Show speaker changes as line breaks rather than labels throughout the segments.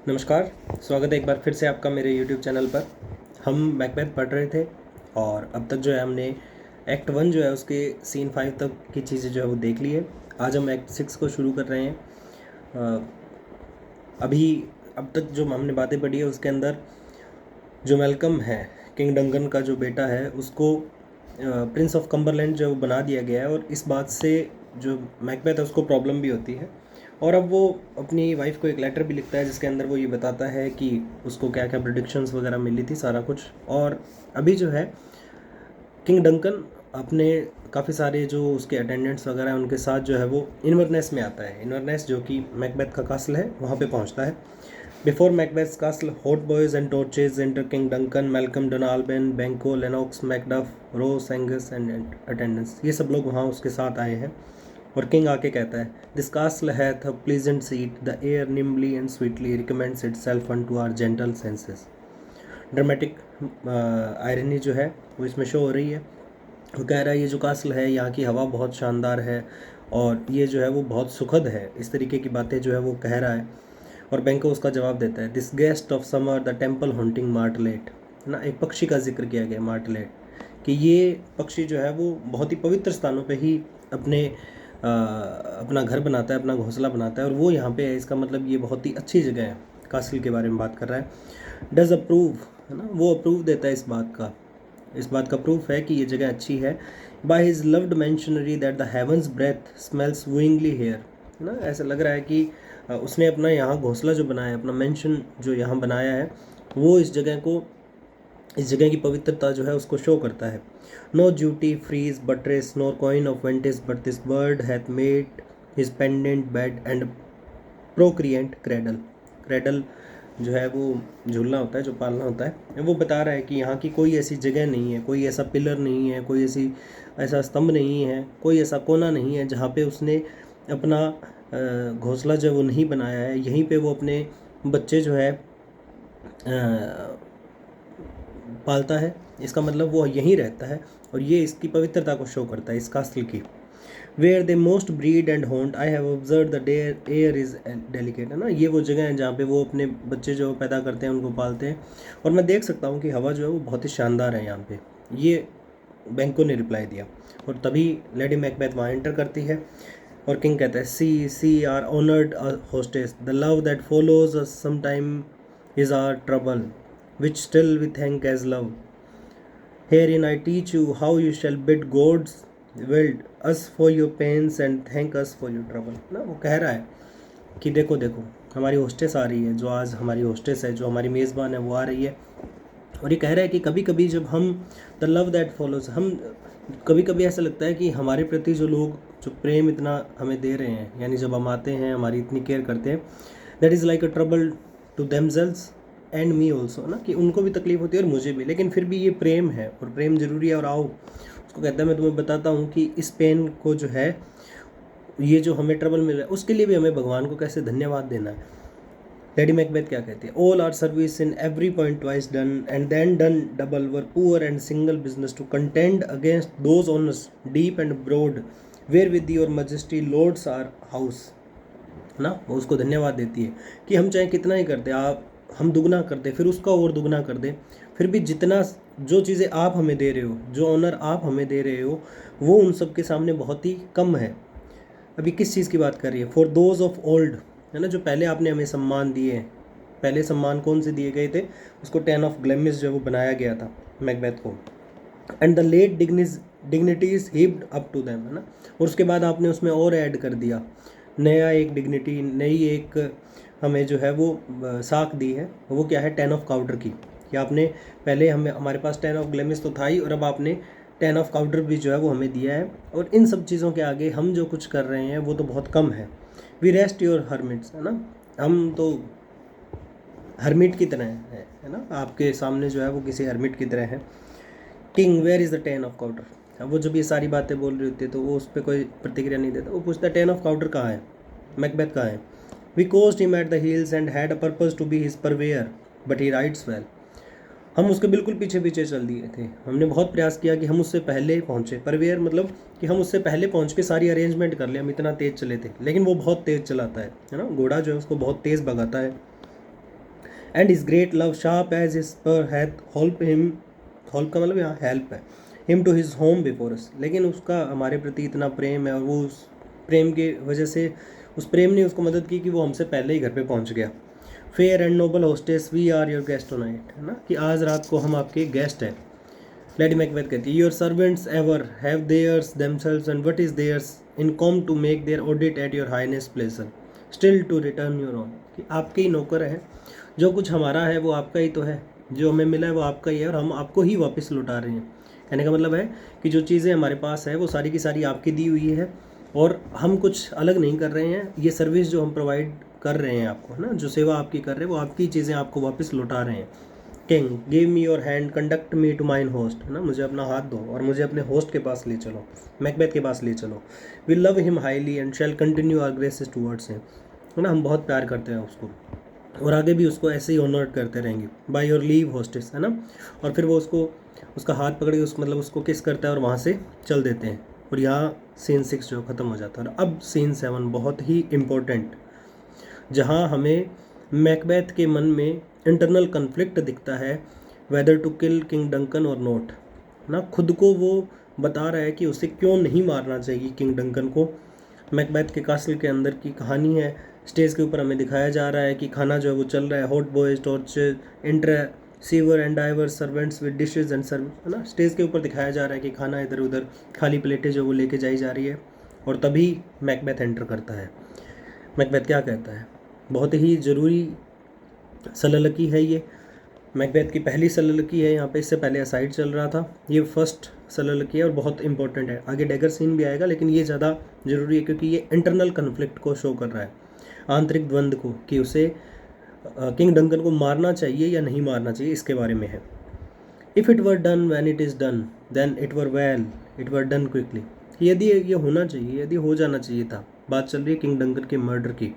नमस्कार। स्वागत है एक बार फिर से आपका मेरे YouTube चैनल पर। हम मैकबेथ पढ़ रहे थे और अब तक जो है हमने एक्ट 1 जो है उसके सीन 5 तक की चीज़ें जो है वो देख ली है। आज हम एक्ट 6 को शुरू कर रहे हैं। अभी अब तक जो हमने बातें पढ़ी है उसके अंदर जो मैल्कम है, किंग डंगन का जो बेटा है, उसको प्रिंस ऑफ कम्बरलैंड जो बना दिया गया है और इस बात से जो मैकबेथ है उसको प्रॉब्लम भी होती है। और अब वो अपनी वाइफ को एक लेटर भी लिखता है जिसके अंदर वो ये बताता है कि उसको क्या क्या प्रेडिक्शंस वगैरह मिली थी, सारा कुछ। और अभी जो है किंग डंकन अपने काफ़ी सारे जो उसके अटेंडेंट्स वगैरह हैं उनके साथ जो है वो इन्वरनेस में आता है। इन्वरनेस जो कि मैकबेथ का कास्ल है, वहाँ पे पहुँचता है। Before Macbeth's castle, hautboys and torches enter king Duncan, Malcolm, Donalbain, Banquo, Lennox, Macduff, Ross, Angus and attendants, ये सब लोग वहाँ उसके साथ आए हैं। और किंग आके कहता है, this castle hath a pleasant seat, the air nimbly and sweetly recommends itself unto our gentle senses. Dramatic irony जो है वो इसमें शो हो रही है। वो कह रहा है ये जो कास्ल है, यहाँ की हवा बहुत शानदार है और ये जो है वो बहुत सुखद है। इस तरीके की बातें जो है वो कह रहा है। और बैंको उसका जवाब देता है, this guest of summer the temple haunting martlet, है ना। एक पक्षी का जिक्र किया गया, मार्टलेट, कि ये पक्षी जो है वो बहुत ही पवित्र स्थानों पे ही अपना घर बनाता है, अपना घोंसला बनाता है, और वो यहाँ पे है। इसका मतलब ये बहुत ही अच्छी जगह है। कास्ल के बारे में बात कर रहा है। डज अप्रूव, है ना, वो अप्रूव देता है इस बात का प्रूफ है कि ये जगह अच्छी है। By his loved mansionry that the heavens breath smells wooingly here, है ना। ऐसा लग रहा है कि उसने अपना यहाँ घोंसला जो बनाया है, अपना मेंशन जो यहाँ बनाया है, वो इस जगह की पवित्रता जो है उसको शो करता है। No duty frieze buttress nor coign of vantage but this bird hath made his pendent bed and procreant cradle. Cradle जो है वो झूलना होता है, जो पालना होता है। वो बता रहा है कि यहाँ की कोई ऐसी जगह नहीं है, कोई ऐसा पिलर नहीं है, कोई ऐसा स्तंभ नहीं है, कोई ऐसा कोना नहीं है जहाँ पे उसने अपना घोंसला जो वो नहीं बनाया है। यहीं पे वो अपने बच्चे जो है पालता है। इसका मतलब वो यहीं रहता है और ये इसकी पवित्रता को शो करता है, इस कास्ल की। Where they most breed and haunt I have observe the air is delicate, है ना। ये वो जगह है जहाँ पे वो अपने बच्चे जो पैदा करते हैं उनको पालते हैं। और मैं देख सकता हूँ कि हवा जो है वो बहुत ही शानदार है यहाँ पे। ये बैंको ने रिप्लाई दिया। और तभी लेडी मैकबेथ वहाँ एंटर करती है और किंग कहता है, see our honoured hostess, the love that follows us some time is our trouble which still we thank as love. Herein I teach you how you shall bid gods wield us for your pains and thank us for your trouble, ना। वो कह रहा है कि देखो देखो हमारी hostess आ रही है, जो आज हमारी होस्टेस है, जो हमारी मेज़बान है, वो आ रही है। और ये कह रहा है कि कभी कभी जब हम द लव दैट फॉलोज, हम कभी कभी ऐसा लगता है कि हमारे प्रति जो लोग जो प्रेम इतना हमें दे रहे हैं, यानी जब हम आते हैं, हमारी इतनी केयर करते हैं, that is like a trouble to themselves and me also, ना, कि उनको भी तकलीफ होती है और मुझे भी, लेकिन फिर भी ये प्रेम है और प्रेम ज़रूरी है। और आओ, उसको कहता है, मैं तुम्हें बताता हूँ कि इस पेन को जो है, ये जो हमें ट्रबल मिल रहा है, उसके लिए भी हमें भगवान को कैसे धन्यवाद देना है। लेडी मैकबेथ क्या कहती है, all our service in every point twice done and then done double were poor and single business to contend against those honours deep and broad wherewith your majesty lords our house, ना। वो उसको धन्यवाद देती है कि हम चाहे कितना ही करते, आप हम दुगना कर दे, फिर उसका और दुगना कर दे, फिर भी जितना जो चीज़ें आप हमें दे रहे हो, जो ऑनर आप हमें दे रहे हो, वो उन सब के सामने बहुत ही कम है। अभी किस चीज़ की बात कर रही है, फॉर दोज ऑफ ओल्ड, है ना, जो पहले आपने हमें सम्मान दिए। पहले सम्मान कौन से दिए गए थे, उसको 10 ऑफ ग्लैमिस जो वो बनाया गया था मैकबेथ को। And the late dignities heaped up to them, है ना। और उसके बाद आपने उसमें और ऐड कर दिया, नया एक डिग्निटी, नई एक हमें जो है वो साख दी है। वो क्या है, 10 ऑफ काउडर की, कि आपने पहले हमारे पास 10 ऑफ ग्लैमिस तो था ही, और अब आपने 10 ऑफ काउडर भी जो है वो हमें दिया है। और इन सब चीज़ों के आगे हम जो कुछ कर रहे हैं वो तो बहुत कम है। वी रेस्ट योर हर्मिट्स, है ना, हम तो हर्मिट की तरह है ना, आपके सामने जो है वो किसी हर्मिट की तरह है। King where is the 10 of Cawdor. अब वो जब ये सारी बातें बोल रही होती है तो वो उस पर कोई प्रतिक्रिया नहीं देता। वो पूछता है, 10 ऑफ काउडर कहाँ है, मैकबेथ कहाँ है। We coursed him at the heels and had a purpose to be his purveyor but he rides well. हम उसके बिल्कुल पीछे पीछे चल दिए थे, हमने बहुत प्रयास किया कि हम उससे पहले पहुँचे। परवेयर मतलब कि हम उससे पहले पहुँच के सारी अरेंजमेंट कर ले, हम इतना तेज़ चले थे, लेकिन वो बहुत तेज़ चलाता है ना, घोड़ा जो है उसको बहुत तेज़ भगाता है। And his great love sharp as his spur hath help him, help का मतलब यहाँ हेल्प है, him to his home before us, लेकिन उसका हमारे प्रति इतना प्रेम है और वो उस प्रेम के वजह से, उस प्रेम ने उसको मदद की कि वो हमसे पहले ही घर पे पहुंच गया। Fair and noble hostess we are your guest tonight, है ना, कि आज रात को हम आपके गेस्ट हैं। लेडी मैकबेथ कहती है your servants ever have theirs themselves and what is theirs in compt to make their audit at your highness pleasure still to return your own, कि आपके ही नौकर हैं, जो कुछ हमारा है वो आपका ही तो है, जो हमें मिला है वो आपका ही है और हम आपको ही वापस लौटा रहे हैं। कहने का मतलब है कि जो चीज़ें हमारे पास है वो सारी की सारी आपकी दी हुई है और हम कुछ अलग नहीं कर रहे हैं, ये सर्विस जो हम प्रोवाइड कर रहे हैं आपको, है ना, जो सेवा आपकी कर रहे हैं वो आपकी चीज़ें आपको वापस लौटा रहे हैं। King give me your hand conduct me to mine host, है ना, मुझे अपना हाथ दो और मुझे अपने होस्ट के पास ले चलो, मैकबेथ के पास ले चलो। We love him highly and shall continue our graces towards him, है ना, हम बहुत प्यार करते हैं उसको और आगे भी उसको ऐसे ही ऑनर करते रहेंगे। बाय योर लीव होस्टेस, है ना, और फिर वो उसको उसका हाथ पकड़ के उस मतलब उसको किस करता है और वहाँ से चल देते हैं और यहाँ सीन 6 जो ख़त्म हो जाता है। और अब सीन 7 बहुत ही इम्पोर्टेंट, जहाँ हमें मैकबेथ के मन में इंटरनल कन्फ्लिक्ट दिखता है, whether to kill king Duncan और नॉट, ना, खुद को वो बता रहा है कि उसे क्यों नहीं मारना चाहिए किंग डंकन को। मैकबेथ के कासल के अंदर की कहानी है, स्टेज के ऊपर हमें दिखाया जा रहा है कि खाना जो है वो चल रहा है, hautboys torches enter sewer and divers servants with dishes and serve, है ना, स्टेज के ऊपर दिखाया जा रहा है कि खाना इधर उधर खाली प्लेटें जो वो लेके जाई जा रही है। और तभी मैकबेथ एंटर करता है। मैकबेथ क्या कहता है, बहुत ही ज़रूरी सललकी है ये, मैकबेथ की पहली सललकी है यहाँ पे, इससे पहले असाइड चल रहा था, ये फर्स्ट सललकी है और बहुत इंपॉर्टेंट है। आगे डैगर सीन भी आएगा लेकिन ये ज़्यादा ज़रूरी है क्योंकि ये इंटरनल कन्फ्लिक्ट को शो कर रहा है, आंतरिक द्वंद्व को, कि उसे किंग डंकन को मारना चाहिए या नहीं मारना चाहिए, इसके बारे में है। If it were done when it is done then it were well, it were done quickly, यदि ये होना चाहिए, यदि हो जाना चाहिए था, बात चल रही है किंग डंकन के मर्डर की,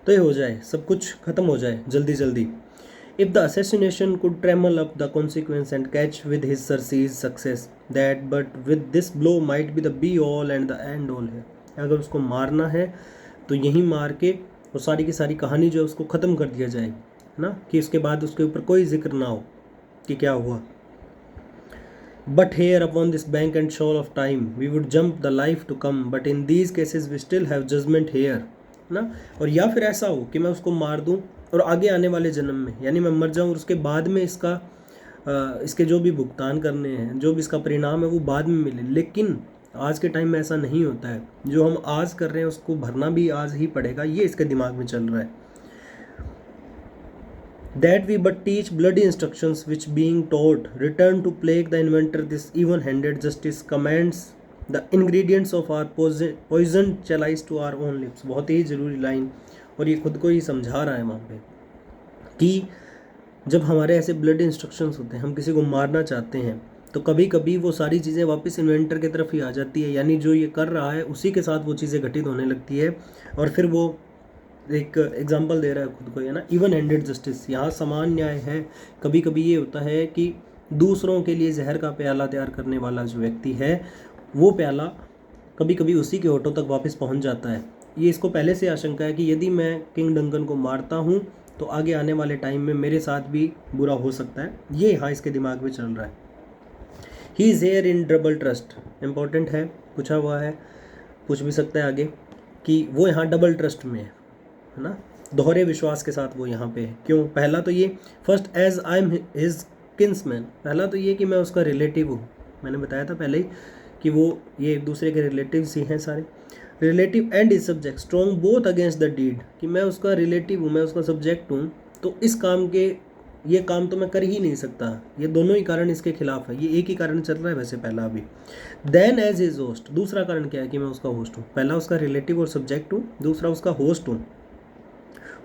तो ये हो जाए, सब कुछ ख़त्म हो जाए जल्दी जल्दी। If the assassination could trammel up the consequence and catch with his surcease success that but with this blow might be the be all and the end all है, अगर उसको मारना है तो यहीं मार के वो सारी की सारी कहानी जो है उसको ख़त्म कर दिया जाए, है ना, कि उसके बाद उसके ऊपर कोई जिक्र ना हो कि क्या हुआ। But here upon this bank and shoal of time we would jump the life to come but in these cases we still have judgement here, ना, और या फिर ऐसा हो कि मैं उसको मार दूं और आगे आने वाले जन्म में, यानी मैं मर जाऊं और उसके बाद में इसके जो भी भुगतान करने हैं, जो भी इसका परिणाम है वो बाद में मिले, लेकिन आज के टाइम में ऐसा नहीं होता है, जो हम आज कर रहे हैं उसको भरना भी आज ही पड़ेगा, ये इसके दिमाग में चल रहा है। That we but teach bloody instructions which being taught return to plague the inventor, this even-handed justice commands the ingredients of our poison chalice to our own lips। बहुत ही ज़रूरी लाइन, और ये खुद को ही समझा रहा है वहाँ पे कि जब हमारे ऐसे ब्लड इंस्ट्रक्शंस होते हैं, हम किसी को मारना चाहते हैं, तो कभी कभी वो सारी चीज़ें वापस इन्वेंटर की तरफ ही आ जाती है, यानी जो ये कर रहा है उसी के साथ वो चीज़ें घटित होने लगती है और फिर वो एक एग्जांपल दे रहा है खुद को, है ना, इवन हैंडेड जस्टिस, यहाँ समान न्याय है। कभी कभी ये होता है कि दूसरों के लिए जहर का प्याला तैयार करने वाला जो व्यक्ति है वो प्याला कभी कभी उसी के होठों तक वापस पहुंच जाता है। ये इसको पहले से आशंका है कि यदि मैं किंग डंकन को मारता हूँ तो आगे आने वाले टाइम में मेरे साथ भी बुरा हो सकता है, ये यहाँ इसके दिमाग में चल रहा है। He is here in double trust, important है, पूछा हुआ है, पूछ भी सकता है आगे कि वो यहाँ डबल ट्रस्ट में है ना, दोहरे विश्वास के साथ वो यहाँ पे है। क्यों? पहला तो ये first as I am his kinsman, पहला तो ये कि मैं उसका रिलेटिव हूँ, मैंने बताया था पहले ही कि वो ये एक दूसरे के रिलेटिव्स ही हैं सारे, relative and is subject strong both against the deed, कि मैं उसका रिलेटिव हूँ, मैं उसका सब्जेक्ट हूँ, तो इस काम के ये काम तो मैं कर ही नहीं सकता, ये दोनों ही कारण इसके खिलाफ है, ये एक ही कारण चल रहा है वैसे पहला अभी। देन एज हिज होस्ट, दूसरा कारण क्या है कि मैं उसका होस्ट हूँ, पहला उसका रिलेटिव और सब्जेक्ट हूँ, दूसरा उसका होस्ट हूँ।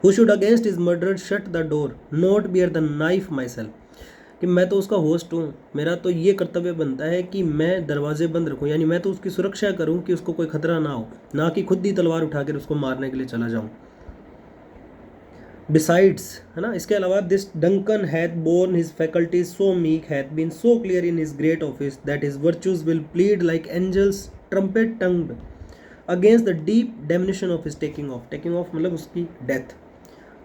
Who should against his murderer shut the door, not bear the knife myself, कि मैं तो उसका होस्ट हूँ, मेरा तो ये कर्तव्य बनता है कि मैं दरवाजे बंद रखूँ, यानी मैं तो उसकी सुरक्षा करूँ कि उसको कोई खतरा ना हो, ना कि खुद ही तलवार उठाकर उसको मारने के लिए चला जाऊँ। Besides, है ना, इसके अलावा this Duncan hath borne his faculties so meek, hath been so clear in his great office that his virtues will plead like angels trumpet tongued against the deep damnation of his taking off मतलब उसकी death.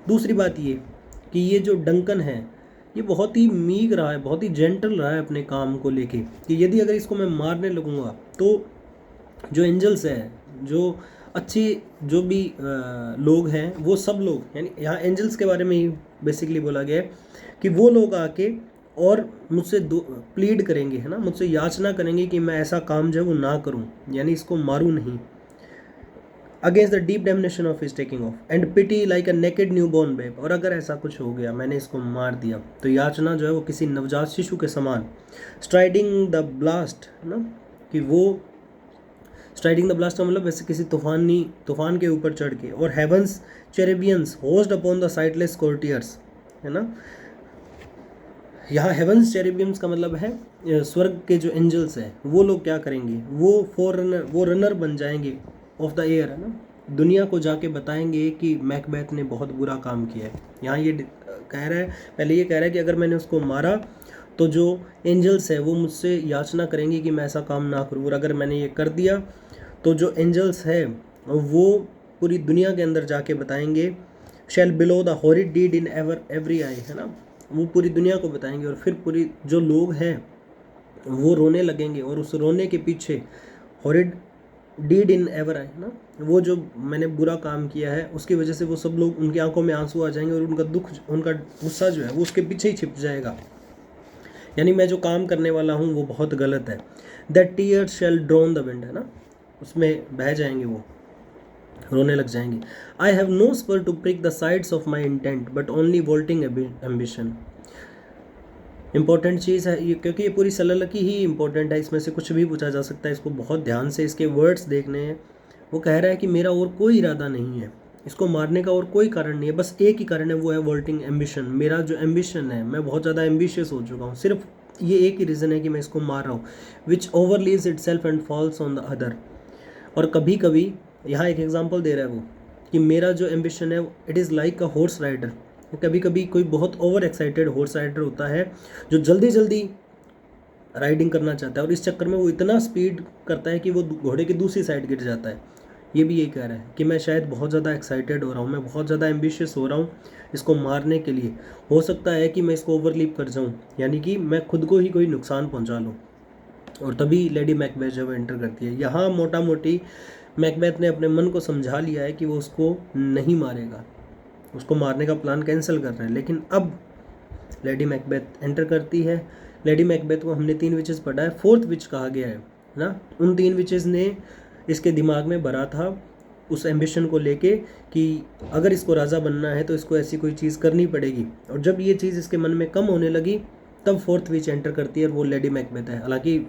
दूसरी बात ये कि ये जो Duncan है ये बहुत ही मीक रहा है, बहुत ही जेंटल रहा है अपने काम को लेके, कि यदि अगर इसको मैं मारने लगूँगा तो जो एंजल्स हैं, जो अच्छी जो भी लोग हैं, वो सब लोग, यानी यहाँ एंजल्स के बारे में ही बेसिकली बोला गया है कि वो लोग आके और मुझसे प्लीड करेंगे, है ना, मुझसे याचना करेंगे कि मैं ऐसा काम जो है वो ना करूं, यानी इसको मारूं नहीं, against the deep damnation of his taking off and pity like a naked new born babe. और अगर ऐसा कुछ हो गया, मैंने इसको मार दिया, तो याचना जो है वो किसी नवजात शिशु के समान, स्ट्राइडिंग द ब्लास्ट, है ना, कि वो स्ट्राइडिंग द ब्लास्ट का मतलब वैसे किसी तूफान के ऊपर चढ़ के, और heaven's cherubins host upon the sightless courtiers, है ना, यहाँ हेवंस चेरेबियंस का मतलब है स्वर्ग के जो एंजल्स हैं, वो लोग क्या करेंगे, वो रनर बन जाएंगे ऑफ द एयर, है ना, दुनिया को जाके बताएंगे कि मैकबेथ ने बहुत बुरा काम किया है। यहाँ ये कह रहा है, पहले ये कह रहा है कि अगर मैंने उसको मारा तो जो एंजल्स है वो मुझसे याचना करेंगे कि मैं ऐसा काम ना करूँ, और अगर मैंने ये कर दिया तो जो एंजल्स है वो पूरी दुनिया के अंदर जाके बताएंगे, shall blow the horrid deed in every eye, है ना, वो पूरी दुनिया को बताएंगे, और फिर पूरी जो लोग हैं वो रोने लगेंगे, और उस रोने के पीछे horrid deed in ever eye, है ना, वो जो मैंने बुरा काम किया है उसकी वजह से वो सब लोग, उनकी आंखों में आंसू आ जाएंगे, और उनका दुख, उनका गुस्सा जो है वो उसके पीछे ही छिप जाएगा, यानी मैं जो काम करने वाला हूँ वो बहुत गलत है। That tears shall drown the wind, है ना, उसमें बह जाएंगे, वो रोने लग जाएंगे। I have no spur to prick the sides of my intent but only vaulting ambition. Important चीज़ है ये, क्योंकि ये पूरी सललकी ही इंपॉर्टेंट है, इसमें से कुछ भी पूछा जा सकता है, इसको बहुत ध्यान से इसके वर्ड्स देखने हैं। वो कह रहा है कि मेरा और कोई इरादा नहीं है, इसको मारने का और कोई कारण नहीं है, बस एक ही कारण है, वो है वोल्टिंग एम्बिशन। मेरा जो एम्बिशन है, मैं बहुत ज़्यादा एम्बिशियस हो चुका हूँ, सिर्फ ये एक ही रीज़न है कि मैं इसको मार रहा हूँ, विच over leaves it self and falls on the other. और कभी कभी यहाँ एक एग्जाम्पल दे रहा है वो, कि मेरा जो एम्बिशन है it is like a horse rider. कभी कभी कोई बहुत ओवर एक्साइटेड हॉर्स राइडर होता है जो जल्दी जल्दी राइडिंग करना चाहता है, और इस चक्कर में वो इतना स्पीड करता है कि वो घोड़े की दूसरी साइड गिर जाता है। ये भी यही कह रहा है कि मैं शायद बहुत ज़्यादा एक्साइटेड हो रहा हूँ, मैं बहुत ज़्यादा एम्बिशियस हो रहा हूँ इसको मारने के लिए, हो सकता है कि मैं इसको ओवरलीप कर जाऊँ, यानी कि मैं खुद को ही कोई नुकसान पहुँचा लूँ। और तभी लेडी मैकबेथ जब एंटर करती है, यहाँ मोटा मोटी मैकबेथ ने अपने मन को समझा लिया है कि वो उसको नहीं मारेगा, उसको मारने का प्लान कैंसिल कर रहे हैं। लेकिन अब लेडी मैकबेथ एंटर करती है। लेडी मैकबेथ को हमने 3 विचेस पढ़ा है, 4th विच कहा गया है ना। उन 3 विचेस ने इसके दिमाग में भरा था उस एम्बिशन को लेके कि अगर इसको राजा बनना है तो इसको ऐसी कोई चीज़ करनी पड़ेगी, और जब ये चीज़ इसके मन में कम होने लगी तब 4th विच एंटर करती है, और वो लेडी मैकबेथ है। हालांकि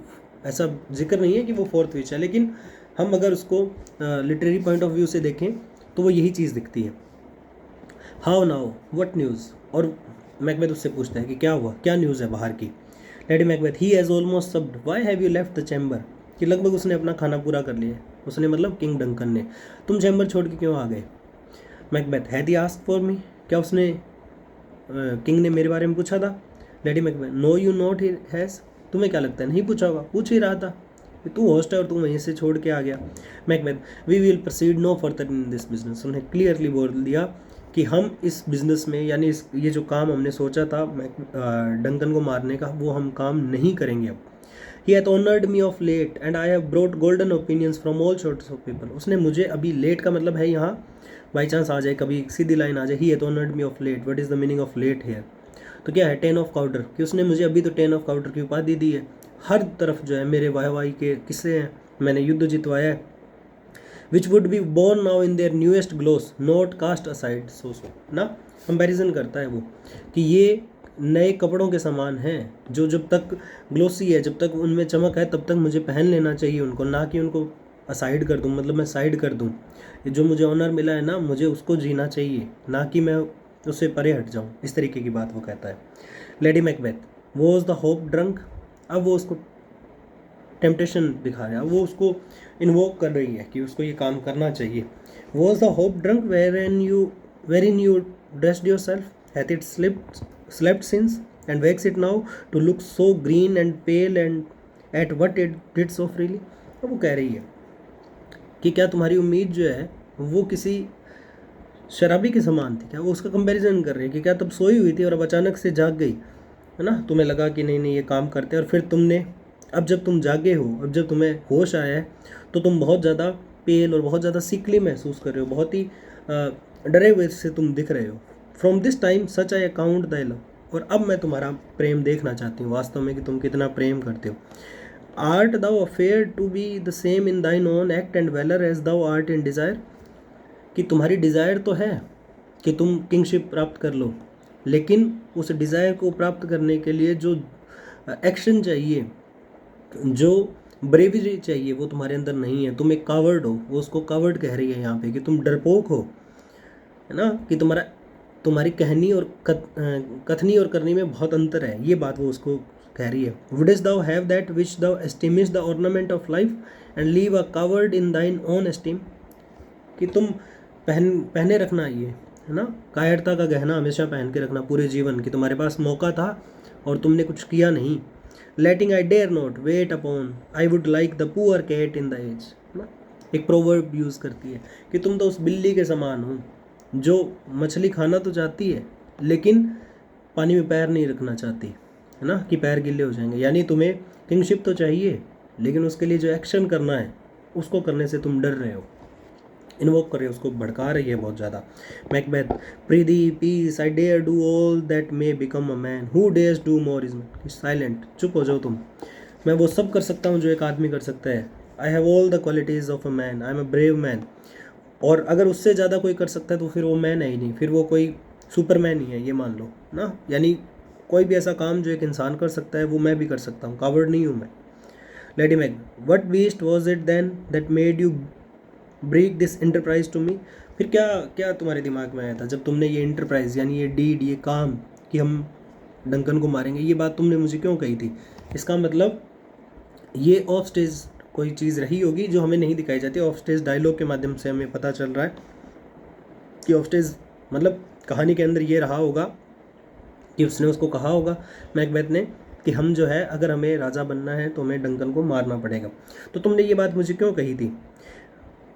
ऐसा जिक्र नहीं है कि वो 4th विच है, लेकिन हम अगर उसको लिटरेरी पॉइंट ऑफ व्यू से देखें तो वो यही चीज़ दिखती है। हाउ नाउ व्हाट न्यूज़, और मैकबेथ उससे पूछता है कि क्या हुआ, क्या न्यूज़ है बाहर की। Lady Macbeth, he has almost सब्ड, why have you left the chamber, कि लगभग उसने अपना खाना पूरा कर लिया। उसने मतलब किंग डंकन ने, तुम चैम्बर छोड़ के क्यों आ गए। Macbeth, had he asked for me, क्या उसने किंग ने मेरे बारे में पूछा था। Lady Macbeth, know you not he has, तुम्हें क्या लगता है नहीं पूछा होगा, पूछ ही रहा था, तू होस्ट है और तू वहीं से छोड़ के आ गया। Macbeth, we will proceed no further in this business, उन्हें क्लियरली बोल दिया कि हम इस बिज़नेस में, यानी ये जो काम हमने सोचा था डंकन को मारने का, वो हम काम नहीं करेंगे अब। He hath honoured me of late and I have brought golden opinions from all sorts of people, उसने मुझे अभी, लेट का मतलब है यहाँ बाई चांस आ जाए, कभी सीधी लाइन आ जाए, he hath honoured me of late, what is the meaning of late here, तो क्या है 10 ऑफ काउडर, कि उसने मुझे अभी तो 10 ऑफ काउडर की उपाधि दी है। हर तरफ जो है मेरे वाहवाही के किस्से हैं, मैंने युद्ध जितवाया है। Which would be worn now in their newest gloss not cast aside so ना, कंपैरिजन करता है वो कि ये नए कपड़ों के समान हैं, जो जब तक ग्लोसी है, जब तक उनमें चमक है, तब तक मुझे पहन लेना चाहिए उनको, ना कि उनको असाइड कर दूँ, मतलब मैं साइड कर दूँ। जो मुझे ऑनर मिला है ना, मुझे उसको जीना चाहिए, ना कि मैं उससे परे हट जाऊँ, इस तरीके की बात वो कहता है। Lady Macbeth, was the hope drunk, अब वो उसको टेम्पटेशन दिखा रहा है, वो उसको इन्वोक कर रही है कि उसको ये काम करना चाहिए। Was the hope drunk wherein you dressed yourself, hath it slept since and wakes it now to look so green and pale and at what it did so freely. अब वो कह रही है कि क्या तुम्हारी उम्मीद जो है वो किसी शराबी के समान थी। क्या वो उसका कंपैरिजन कर रही है कि क्या तब सोई हुई थी और अब अचानक से जाग गई, है ना, तुम्हें लगा कि नहीं नहीं ये काम करते हैं, और फिर तुमने, अब जब तुम जागे हो, अब जब तुम्हें होश आया है, तो तुम बहुत ज़्यादा पेल और बहुत ज़्यादा सिकली महसूस कर रहे हो, बहुत ही डरे हुए से तुम दिख रहे हो। From this time such I account the love, और अब मैं तुम्हारा प्रेम देखना चाहती हूँ वास्तव में कि तुम कितना प्रेम करते हो। Art thou afeard to be the same in thine own act and valour as thou art in desire, कि तुम्हारी डिज़ायर तो है कि तुम किंगशिप प्राप्त कर लो, लेकिन उस डिज़ायर को प्राप्त करने के लिए जो एक्शन चाहिए, जो ब्रेवरी चाहिए, वो तुम्हारे अंदर नहीं है। तुम एक कावर्ड हो, वो उसको कावर्ड कह रही है यहाँ पे, कि तुम डरपोक हो, है ना, कि तुम्हारी कहनी और कथनी और करनी में बहुत अंतर है, ये बात वो उसको कह रही है। Wouldst thou have that which thou esteemest the ornament of life and live a coward in thine own esteem, कि तुम पहने रखना ये, है ना, कायरता का गहना हमेशा पहन के रखना पूरे जीवन, कि तुम्हारे पास मौका था और तुमने कुछ किया नहीं। Letting I dare not wait upon I would like the poor cat in the adage, है ना, एक प्रोवर्ब यूज़ करती है कि तुम तो उस बिल्ली के समान हो जो मछली खाना तो चाहती है लेकिन पानी में पैर नहीं रखना चाहती, है ना, कि पैर गिल्ले हो जाएंगे। यानी तुम्हें किंगशिप तो चाहिए, लेकिन उसके लिए जो एक्शन करना है उसको करने से तुम डर रहे हो, इन्वोक कर रही है, उसको भड़का रही है बहुत ज़्यादा। Macbeth, prithee peace I dare do all that may become a man who dares do more is silent, चुप हो जाओ तुम, मैं वो सब कर सकता हूँ जो एक आदमी कर सकता है। I have all the qualities of a man, I am a brave man, और अगर उससे ज़्यादा कोई कर सकता है तो फिर वो मैन है ही नहीं, फिर वो कोई सुपरमैन ही है, ये मान लो ना। यानी कोई भी ऐसा काम जो एक इंसान कर सकता है वो मैं भी कर सकता हूँ, कावर्ड नहीं हूँ मैं। Lady Mac, what beast was it then that made you break this enterprise to me, फिर क्या क्या तुम्हारे दिमाग में आया था जब तुमने ये इंटरप्राइज यानी ये डीड, ये काम कि हम डंकन को मारेंगे, ये बात तुमने मुझे क्यों कही थी। इसका मतलब ये ऑफ स्टेज कोई चीज़ रही होगी जो हमें नहीं दिखाई जाती, ऑफ स्टेज डायलॉग के माध्यम से हमें पता चल रहा है कि ऑफ स्टेज मतलब कहानी के अंदर ये रहा होगा कि उसने उसको कहा होगा मैकबेथ ने कि हम जो है अगर हमें राजा बनना है तो हमें डंकन को मारना पड़ेगा, तो तुमने ये बात मुझे क्यों कही थी।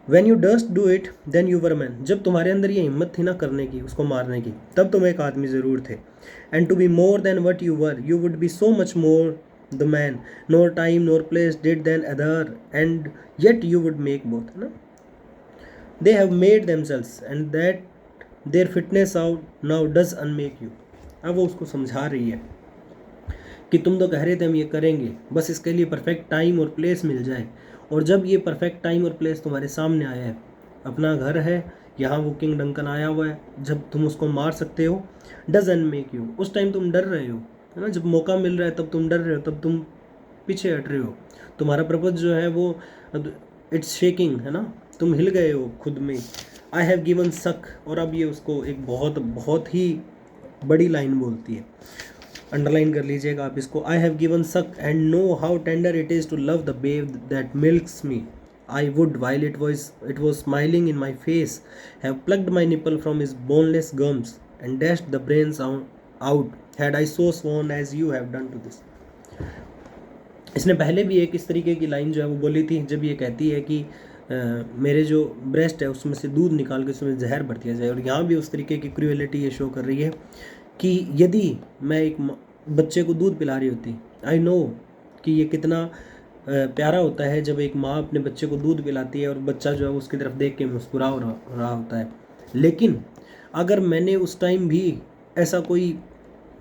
When you durst do it, then you were a man, जब तुम्हारे अंदर ये हिम्मत थी ना करने की, उसको मारने की, तब तुम एक आदमी ज़रूर थे। And to be more than what you were, you would be so much more the man, nor time nor place did than other, and yet you would make both, है ना। They have made themselves, and that their fitness out now does unmake you। अब वो उसको समझा रही है कि तुम तो कह रहे थे हम ये करेंगे, बस इसके लिए परफेक्ट टाइम और प्लेस मिल जाए, और जब ये परफेक्ट टाइम और प्लेस तुम्हारे सामने आया है, अपना घर है यहाँ, वो किंग डंकन आया हुआ है, जब तुम उसको मार सकते हो, डजन मेक यू, उस टाइम तुम डर रहे हो, है ना, जब मौका मिल रहा है तब तुम डर रहे हो, तब तुम पीछे हट रहे हो, तुम्हारा प्रपोज जो है वो इट्स शेकिंग, है ना, तुम हिल गए हो खुद में। आई हैव गिवन सक, और अब ये उसको एक बहुत बहुत ही बड़ी लाइन बोलती है, अंडरलाइन कर लीजिएगा आप इसको। I have given suck and know how tender it is to love the babe that milks me, I would while it was smiling in my face have plugged my nipple from his boneless gums and dashed the brains out had I so sworn as you have done to this. इसने पहले भी एक इस तरीके की line जो है वो बोली थी, जब ये कहती है कि मेरे जो ब्रेस्ट है उसमें से दूध निकाल के उसमें जहर भर दिया जाए, और यहाँ भी उस तरीके की क्रूएलिटी ये शो कर रही है कि यदि मैं एक बच्चे को दूध पिला रही होती, आई नो कि ये कितना प्यारा होता है जब एक माँ अपने बच्चे को दूध पिलाती है और बच्चा जो है उसकी तरफ देख के मुस्कुरा रहा होता है, लेकिन अगर मैंने उस टाइम भी ऐसा कोई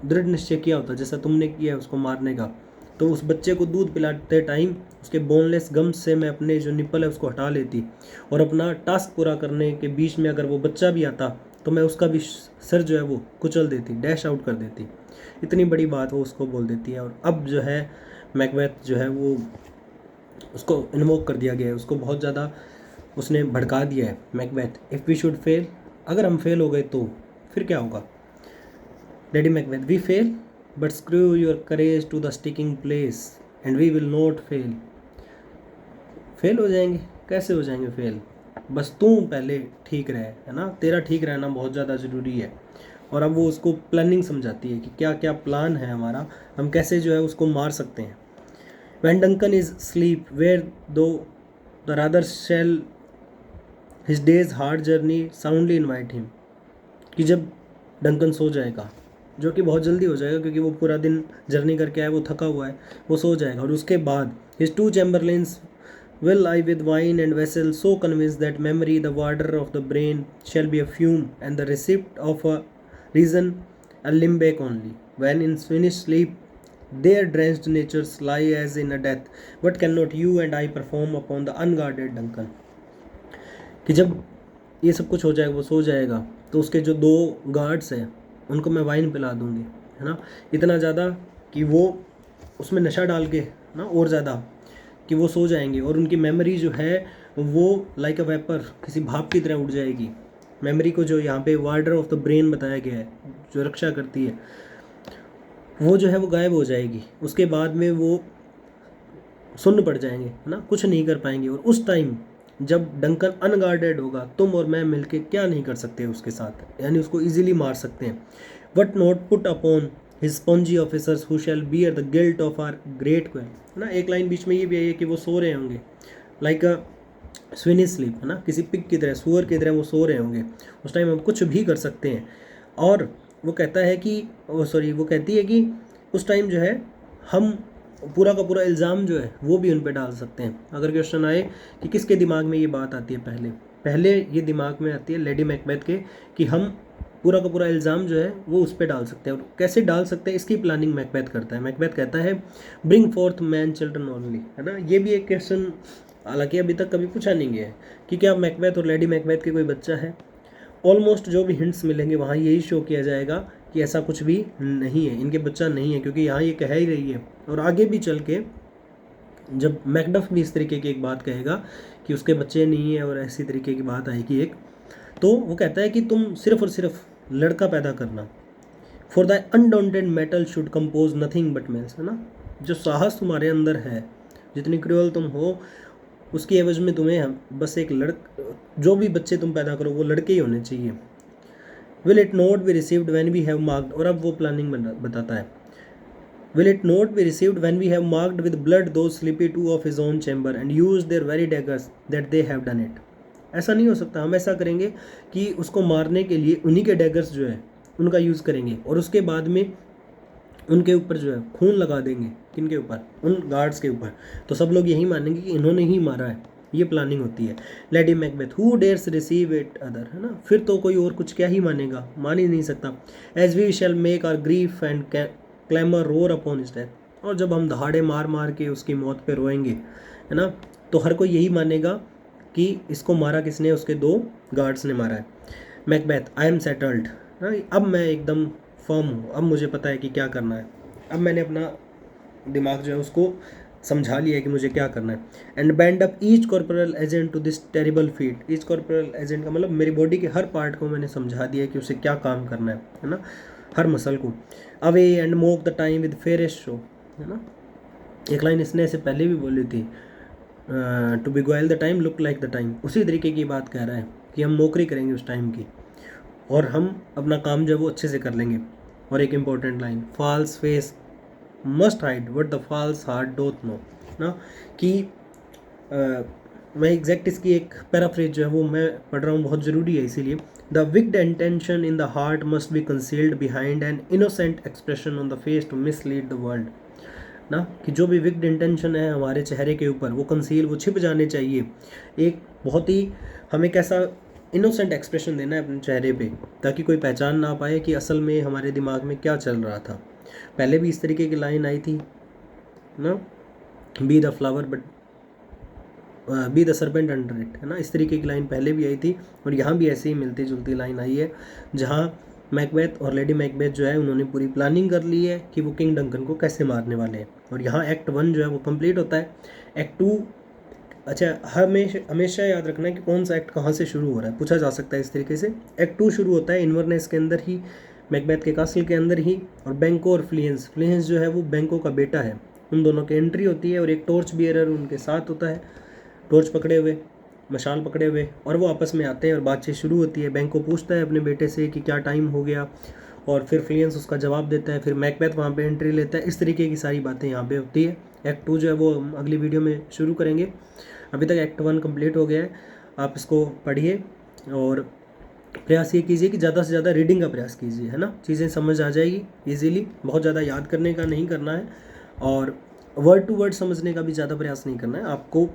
दृढ़ निश्चय किया होता जैसा तुमने किया उसको मारने का, तो उस बच्चे को दूध पिलाते टाइम उसके बोनलेस गम्स से मैं अपने जो निपल है उसको हटा लेती, और अपना टास्क पूरा करने के बीच में अगर वो बच्चा भी आता तो मैं उसका भी सर जो है वो कुचल देती, डैश आउट कर देती। इतनी बड़ी बात वो उसको बोल देती है। और अब जो है मैकबेथ जो है वो उसको इन्वोक कर दिया गया है, उसको बहुत ज़्यादा उसने भड़का दिया है। Macbeth, if we should fail, अगर हम फेल हो गए तो फिर क्या होगा। Lady Macbeth, we fail but screw your courage to the sticking place and we will not fail. Fail हो जाएंगे, कैसे हो जाएंगे फेल, बस तू पहले ठीक रहे, है ना, तेरा ठीक रहना बहुत ज़्यादा ज़रूरी है। और अब वो उसको प्लानिंग समझाती है कि क्या क्या प्लान है हमारा, हम कैसे जो है उसको मार सकते हैं। When Duncan is asleep, where though the rather shall his day's hard journey soundly invite him, कि जब डंकन सो जाएगा, जो कि बहुत जल्दी हो जाएगा क्योंकि वो पूरा दिन जर्नी करके आया, वो थका हुआ है, वो सो जाएगा। और उसके बाद his to chamberlains will I with wine and vessel so convinced that memory the water of the brain shall be a fume and the receipt of a reason a limbeck only when in finished sleep their drenched natures lie as in a death what cannot you and I perform upon the unguarded Duncan। कि जब ये सब कुछ हो जाएगा, वो सो जाएगा, तो उसके जो 2 गार्ड्स हैं उनको मैं वाइन पिला दूंगी, है ना, इतना ज़्यादा कि वो उसमें नशा डाल के ना और ज़्यादा कि वो सो जाएंगे और उनकी मेमोरी जो है वो लाइक अ वेपर, किसी भाप की तरह उड़ जाएगी। मेमोरी को जो यहाँ पे वार्डर ऑफ द ब्रेन बताया गया है, जो रक्षा करती है, वो जो है वो गायब हो जाएगी। उसके बाद में वो सुन्न पड़ जाएंगे, है ना, कुछ नहीं कर पाएंगे। और उस टाइम जब डंकन अनगार्डेड होगा, तुम और मैं मिलके क्या नहीं कर सकते उसके साथ, यानी उसको इजीली मार सकते हैं। But not put upon his spongy officers who shall bear the guilt of our great quell, है ना। एक लाइन बीच में ये भी आई है कि वो सो रहे होंगे लाइक अ स्विनी स्लीप, है ना, किसी पिग की तरह, सुअर की तरह वो सो रहे होंगे। उस टाइम हम कुछ भी कर सकते हैं। और वो कहता है कि वो कहती है कि उस टाइम जो है हम पूरा का पूरा इल्ज़ाम जो है वो भी उन पे डाल सकते हैं। अगर क्वेश्चन आए कि किसके दिमाग में ये बात आती है, पहले ये दिमाग में आती है लेडी मैकबेथ के, कि हम पूरा का पूरा इल्ज़ाम जो है वो उस पर डाल सकते हैं। और कैसे डाल सकते हैं, इसकी प्लानिंग मैकबेथ करता है। मैकबेथ कहता है bring fourth man children only, है ना। ये भी एक क्वेश्चन हालांकि अभी तक कभी पूछा नहीं गया है कि क्या मैकबेथ और लेडी मैकबेथ के कोई बच्चा है। ऑलमोस्ट जो भी हिंट्स मिलेंगे वहाँ यही शो किया जाएगा कि ऐसा कुछ भी नहीं है, इनके बच्चा नहीं है, क्योंकि यहाँ ये कह ही रही है। और आगे भी चल के जब मैकडफ भी इस तरीके की एक बात कहेगा कि उसके बच्चे नहीं है और ऐसी तरीके की बात आएगी एक, तो वो कहता है कि तुम सिर्फ और सिर्फ लड़का पैदा करना। For the undaunted mettle should compose nothing but males, है ना। जो साहस तुम्हारे अंदर है, जितनी क्रूअल तुम हो, उसकी एवज में तुम्हें बस एक जो भी बच्चे तुम पैदा करो वो लड़के ही होने चाहिए। Will it not be received when we have marked, और अब वो प्लानिंग बताता है, will it not be received when we have marked with blood those sleepy two of his own chamber and use their very daggers that they have done it. ऐसा नहीं हो सकता, हम ऐसा करेंगे कि उसको मारने के लिए उन्हीं के डैगर्स जो है उनका यूज़ करेंगे और उसके बाद में उनके ऊपर जो है खून लगा देंगे। किनके ऊपर? उन गार्ड्स के ऊपर। तो सब लोग यही मानेंगे कि इन्होंने ही मारा है। ये प्लानिंग होती है। Lady Macbeth who dares receive it other, है ना। फिर तो कोई और कुछ क्या ही मानेगा, मान ही नहीं सकता। As we shall make our grief and clamour roar upon his death, और जब हम दहाड़े मार मार के उसकी मौत पे रोएंगे, है ना, तो हर कोई यही मानेगा कि इसको मारा किसने, उसके 2 गार्ड्स ने मारा है। मैकबेथ आई एम सेटल्ड, अब मैं एकदम फर्म हूँ, अब मुझे पता है कि क्या करना है, अब मैंने अपना दिमाग जो है उसको समझा लिया है कि मुझे क्या करना है। And bend up each corporal agent to this terrible feat, each corporal agent का मतलब मेरी बॉडी के हर पार्ट को मैंने समझा दिया कि उसे क्या काम करना है ना, हर मसल को। Away and mock the time with fairest show, है ना। एक लाइन इसने ऐसे पहले भी बोली थी, to beguile the time look like the time, उसी तरीके की बात कह रहा है कि हम नौकरी करेंगे उस टाइम की और हम अपना काम जो है वो अच्छे से कर लेंगे। और एक important line, false face must hide what the false heart don't know, ना, कि मैं एग्जैक्ट इसकी एक पैराफ्रेज जो है वो मैं पढ़ रहा हूँ, बहुत ज़रूरी है इसीलिए। The wicked intention in the heart must be concealed behind an innocent expression on the face to mislead the world, ना, कि जो भी विक्ड इंटेंशन है हमारे चेहरे के ऊपर वो कंसील, वो छिप जाने चाहिए। एक बहुत ही हमें कैसा इनोसेंट एक्सप्रेशन देना है अपने चेहरे पे, ताकि कोई पहचान ना पाए कि असल में हमारे दिमाग में क्या चल रहा था। पहले भी इस तरीके की लाइन आई थी ना, be the flower but be the serpent under it, है ना, इस तरीके की लाइन पहले भी आई थी। और यहाँ भी ऐसे ही मिलती जुलती लाइन आई है, जहाँ मैकबेथ और लेडी मैकबेथ जो है उन्होंने पूरी प्लानिंग कर ली है कि वो किंग डंकन को कैसे मारने वाले हैं। और यहाँ एक्ट 1 जो है वो कंप्लीट होता है। एक्ट 2, अच्छा हमेशा याद रखना है कि कौन सा एक्ट कहाँ से शुरू हो रहा है, पूछा जा सकता है इस तरीके से। एक्ट 2 शुरू होता है इन्वर्नेस के अंदर ही, मैकबेथ के कासल के अंदर ही, और बैंको और फ्लियंस जो है वो बैंको का बेटा है, उन दोनों की एंट्री होती है और एक टॉर्च बियरर उनके साथ होता है, टॉर्च पकड़े हुए, मशाल पकड़े हुए, और वो आपस में आते हैं और बातचीत शुरू होती है। बैंको पूछता है अपने बेटे से कि क्या टाइम हो गया, और फिर फ्लियंस उसका जवाब देता है, फिर मैकबेथ वहाँ पे एंट्री लेता है। इस तरीके की सारी बातें यहाँ पे होती है। एक्ट 2 जो है वो हम अगली वीडियो में शुरू करेंगे। अभी तक एक्ट 1 कंप्लीट हो गया है, आप इसको पढ़िए और प्रयास ये कीजिए कि ज़्यादा से ज़्यादा रीडिंग का प्रयास कीजिए, है ना, चीज़ें समझ आ जाएगी ईजीली, बहुत ज़्यादा याद करने का नहीं करना है और वर्ड टू वर्ड समझने का भी ज़्यादा प्रयास नहीं करना है। आपको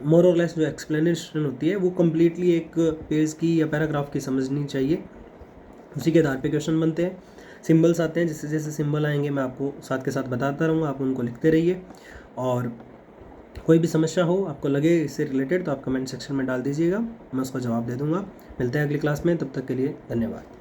मोर और लेस जो एक्सप्लेनेशन होती है वो कम्प्लीटली एक पेज की या पैराग्राफ की समझनी चाहिए, उसी के आधार पे क्वेश्चन बनते हैं। सिंबल्स आते हैं, जैसे जैसे सिंबल आएंगे मैं आपको साथ के साथ बताता रहूँगा, आप उनको लिखते रहिए। और कोई भी समस्या हो, आपको लगे इससे रिलेटेड, तो आप कमेंट सेक्शन में डाल दीजिएगा, मैं उसका जवाब दे दूँगा। मिलते हैं अगली क्लास में, तब तक के लिए धन्यवाद।